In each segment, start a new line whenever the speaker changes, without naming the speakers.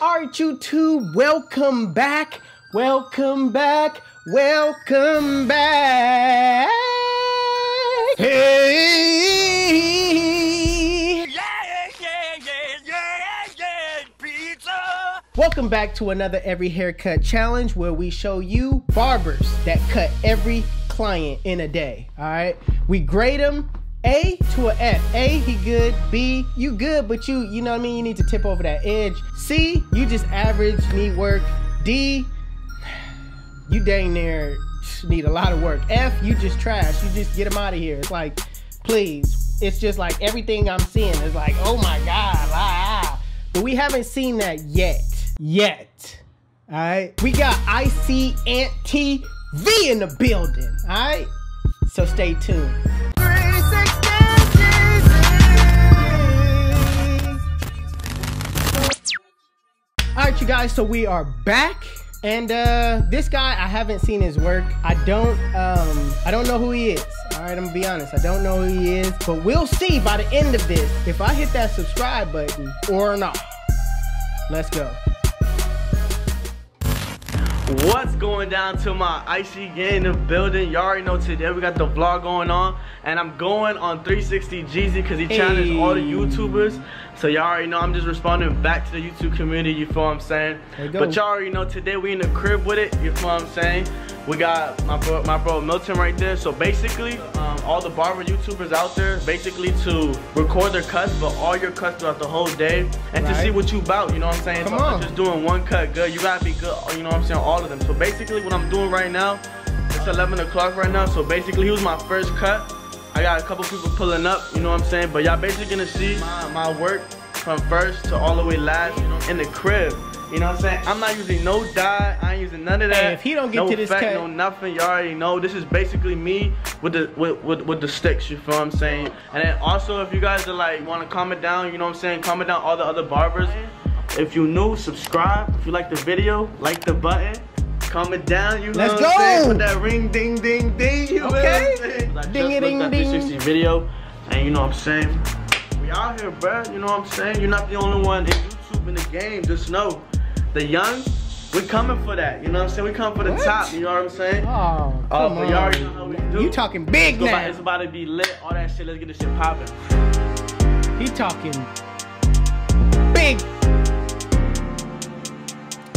All right, YouTube, welcome back. Welcome back. Welcome back. Hey. Yeah, pizza. Welcome back to another Every Haircut Challenge where we show you barbers that cut every client in a day. All right, we grade them A to a F. A, he good. B, you good, but you know what I mean? You need to tip over that edge. C, you just average, need work. D, you dang near need a lot of work. F, you just trash. You just get them out of here. It's like, please. It's just like everything I'm seeing is like, oh my God. But we haven't seen that yet. All right. We got IcyAntt TV in the building. All right. So stay tuned. All right, you guys, so we are back, and this guy, I haven't seen his work. I don't know who he is. All right, I'm gonna be honest, I don't know who he is, but we'll see by the end of this if I hit that subscribe button or not. Let's go.
What's going down to my Icy gang in the building? Y'all already know today we got the vlog going on, and I'm going on 360 Jeezy because he challenged all the YouTubers. So y'all already know I'm just responding back to the YouTube community, you feel what I'm saying? But y'all already know today we in the crib with it, you feel what I'm saying? We got my bro Milton right there. So basically, all the barber YouTubers out there, basically to record their cuts, but all your cuts throughout the whole day, and to see what you about, you know what I'm saying? So I'm just doing one cut good, you gotta be good, you know what I'm saying, all of them. So basically what I'm doing right now, it's 11 o'clock right now, so basically he was my first cut. I got a couple people pulling up, you know what I'm saying? But y'all basically gonna see my work from first to all the way last in the crib. You know what I'm saying? I'm not using no dye, I ain't using none of that.
Hey, if he don't get to this cut,
no nothing, y'all already know. This is basically me with the sticks, you feel what I'm saying? And then also, if you guys are like wanna comment down, you know what I'm saying? Comment down all the other barbers. If you new, subscribe. If you like the video, like the button. Comment down, you know what I'm saying? Put that ring, ding, ding, ding, you know what I'm saying? I
ding,
just
ding,
looked at
ding.
360 video, and you know what I'm saying? We out here, bruh, you know what I'm saying? You're not the only one in YouTube in the game, just know. The young, we coming for that, you know what I'm saying? We coming for the top, you know what I'm saying?
Oh, come on.
Y'all already know how we do.
You talking big now.
It's about to be lit, all that shit, let's get this shit popping.
He talking big.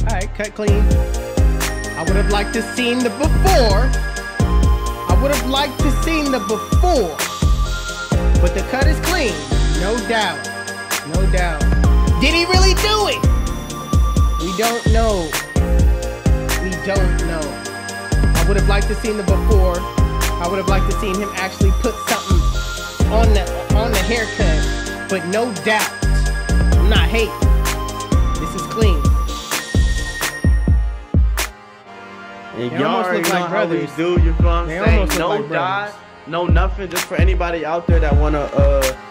All right, cut clean. I would have liked to seen the before. But the cut is clean, no doubt. Did he really do it? We don't know. I would have liked to seen the before. I would have liked to seen him actually put something on the haircut. But no doubt, I'm not hating. This is clean.
And y'all already know how we do, you feel what I'm saying? No dye, no nothing, just for anybody out there that wanna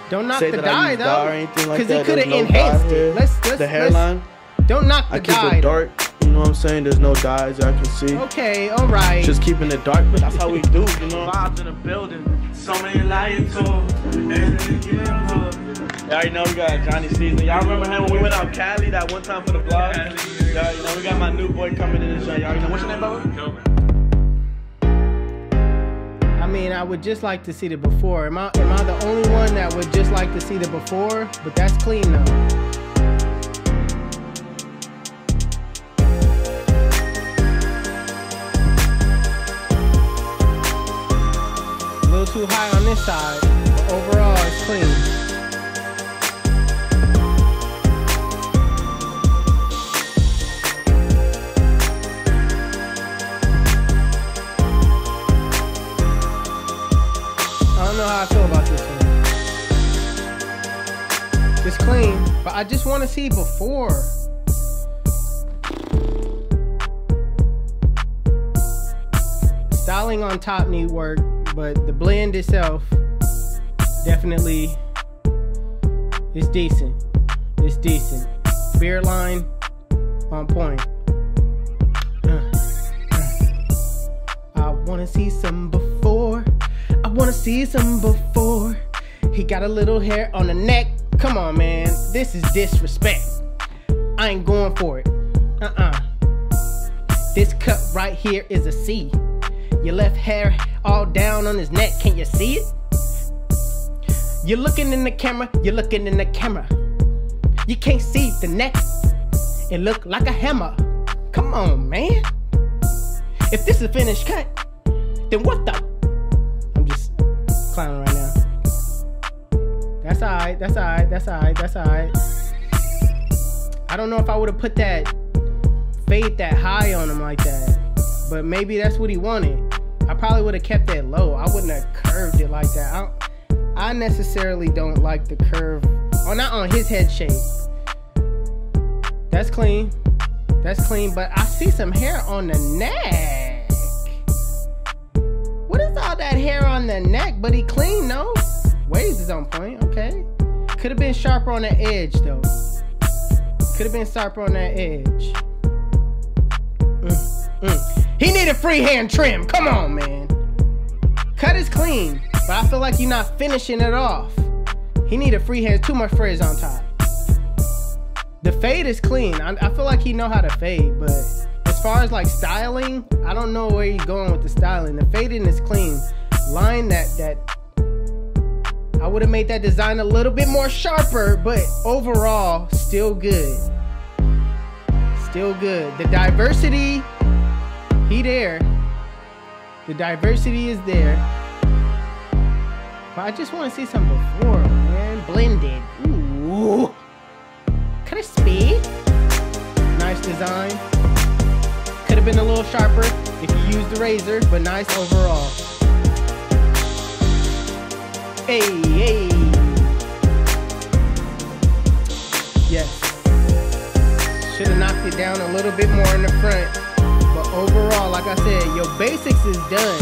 don't knock
say
the
that
dye
I use
though,
dye or anything like that.
Because he could have
no
enhanced it. Let's
the hairline.
Don't knock the dye.
I keep it dark, you know what I'm saying? There's no dye, as y'all can see.
Okay, all right.
Just keeping it dark, but that's how we do, you know? Vibes in the building. So many lions on. Y'all already know we got Johnny Season. Y'all remember him when we went out Cali that one time for the vlog? Y'all you know we got my new boy coming in the show. Y'all know what's your name, brother?
I mean, I would just like to see the before. Am I the only one that would just like to see the before? But that's clean though. A little too high on this side, but overall it's clean. I don't know how I feel about this one. It's clean, but I just want to see before. Styling on top need work, but the blend itself definitely is decent. It's decent. Beard line on point. I want to see some before. I want to see some before. He got a little hair on the neck. Come on, man. This is disrespect. I ain't going for it. This cut right here is a C. Your left hair all down on his neck, can you see it? You're looking in the camera, you're looking in the camera. You can't see the neck, it look like a hammer. Come on, man. If this is a finished cut, then what the? I'm just clowning right now. That's alright, that's alright, that's alright, that's alright. I don't know if I would have put that fade that high on him like that, but maybe that's what he wanted. I probably would have kept that low. I wouldn't have curved it like that. I necessarily don't like the curve, or not on his head shape. That's clean. That's clean, but I see some hair on the neck. What is all that hair on the neck? But he clean, no? Waves is on point, okay. Could have been sharper on the edge, though. Could have been sharper on that edge. He needed freehand trim. Come on, man. Cut is clean, but I feel like you're not finishing it off. He needed freehand, too much frizz on top. The fade is clean. I feel like he know how to fade, but as far as like styling, I don't know where he's going with the styling. The fading is clean. Line that I would have made that design a little bit more sharper, but overall, still good. Still good. The diversity, he there. The diversity is there. But I just want to see some before, man. Blended. Ooh. Crispy. Nice design. Could have been a little sharper if you used the razor, but nice overall. Hey, hey. Yes. Should have knocked it down a little bit more in the front. But overall, like I said, your basics is done.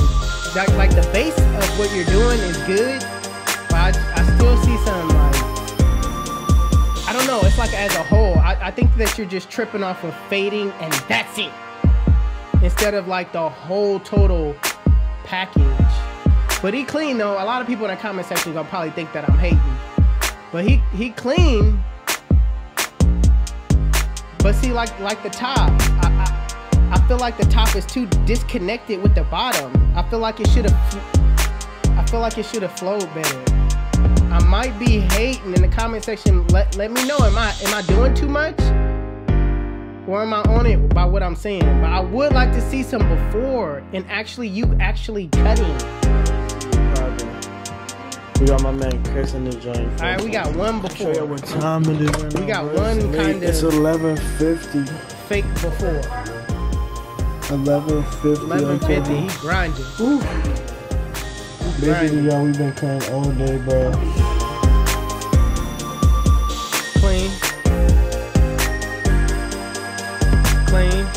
Like the base of what you're doing is good. But I still see some like, I don't know, it's like as a whole. I think that you're just tripping off of fading and that's it. Instead of like the whole total package. But he clean though. A lot of people in the comment section gonna probably think that I'm hating. But he clean. But see, like the top, I feel like the top is too disconnected with the bottom. I feel like it should have flowed better. I might be hating in the comment section. Let me know. Am I doing too much? Or am I on it by what I'm saying? But I would like to see some before and you actually cutting.
We got my man Chris in the joint.
Alright, we got one before.
Show you what time it is.
We got one kind of.
It's 11:50.
Fake before.
11:50.
11:50. He grinding.
Ooh. Basically, y'all, we've been cutting all day, bro.
Clean. Clean.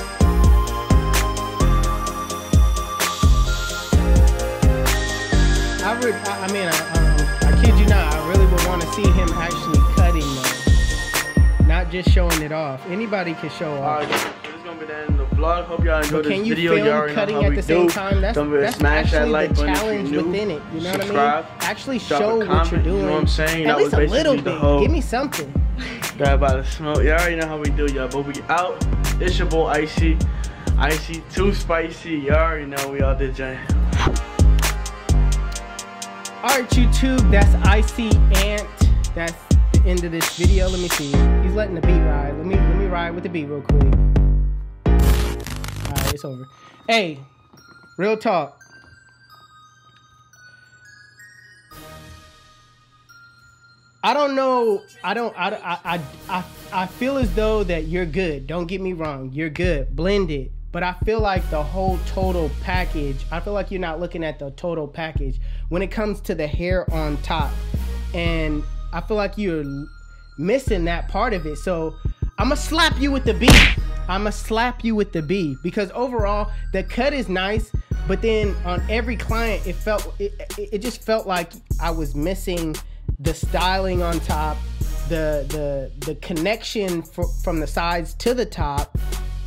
I kid you not, I really would want to see him actually cutting though. Not just showing it off. Anybody can show off.
Alright, so this is going to be the end of the vlog. Hope y'all enjoyed this video.
Can you film cutting at the same time? That's
smash that
actually
like
the
button
challenge within it. You know what I mean?
Actually
show what you're doing.
You know what I'm saying?
At least a little bit.
The whole
Give me something.
Guy about to smoke. You already know how we do, y'all. But we out. It's your boy Icy. Icy too spicy. You already know we out there, Jay.
Alright, YouTube, that's IcyAntt. That's the end of this video. Let me see. He's letting the beat ride. Let me ride with the beat real quick. Alright, it's over. Hey, real talk. I don't know. I feel as though that you're good. Don't get me wrong. You're good. Blended. But I feel like the whole total package, I feel like you're not looking at the total package when it comes to the hair on top. And I feel like you're missing that part of it. So I'm going to slap you with the B. I'm going to slap you with the B. Because overall, the cut is nice. But then on every client, it just felt like I was missing the styling on top, the connection from the sides to the top.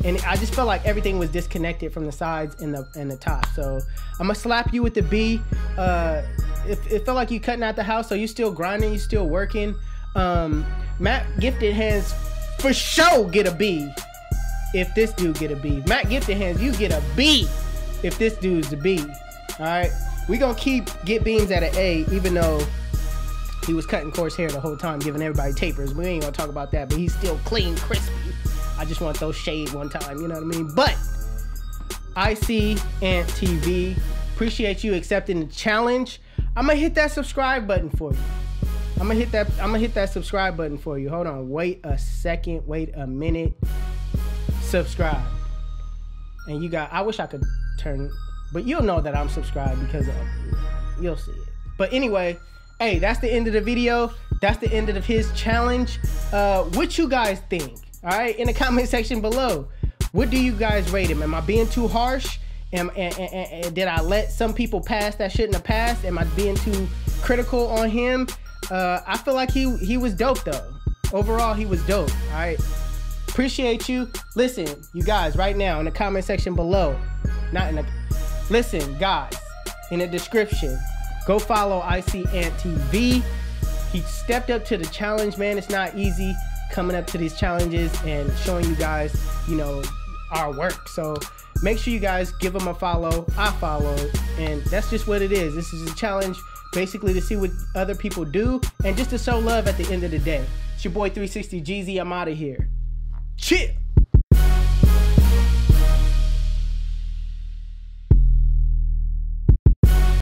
And I just felt like everything was disconnected from the sides and the top. So I'm gonna slap you with the B. It felt like you cutting out the house, so you still grinding, you still working. Matt Gifted has for sure get a B if this dude get a B. Matt Gifted Hands, you get a B if this dude's a B. All right, we gonna keep Get Beams at an A, even though he was cutting coarse hair the whole time, giving everybody tapers. We ain't gonna talk about that, but he's still clean, crispy. I just want those shade one time, you know what I mean? But IcyAntt TV, appreciate you accepting the challenge. I'm gonna hit that subscribe button for you. I'm gonna hit that subscribe button for you. Hold on, wait a second, wait a minute. Subscribe. And you got, I wish I could turn, but you'll know that I'm subscribed because you'll see it. But anyway, hey, that's the end of the video. That's the end of his challenge. What you guys think? All right, in the comment section below. What do you guys rate him? Am I being too harsh? And did I let some people pass that shouldn't have passed? Am I being too critical on him? I feel like he was dope though. Overall, he was dope. All right. Appreciate you. Listen, you guys, right now in the comment section below. Listen, guys, in the description, go follow IcyAntt TV. He stepped up to the challenge, man. It's not easy coming up to these challenges and showing you guys, you know, our work. So make sure you guys give him a follow. I follow, and that's just what it is. This is a challenge basically to see what other people do and just to show love at the end of the day. It's your boy 360 Jeezy. I'm out of here. Chill.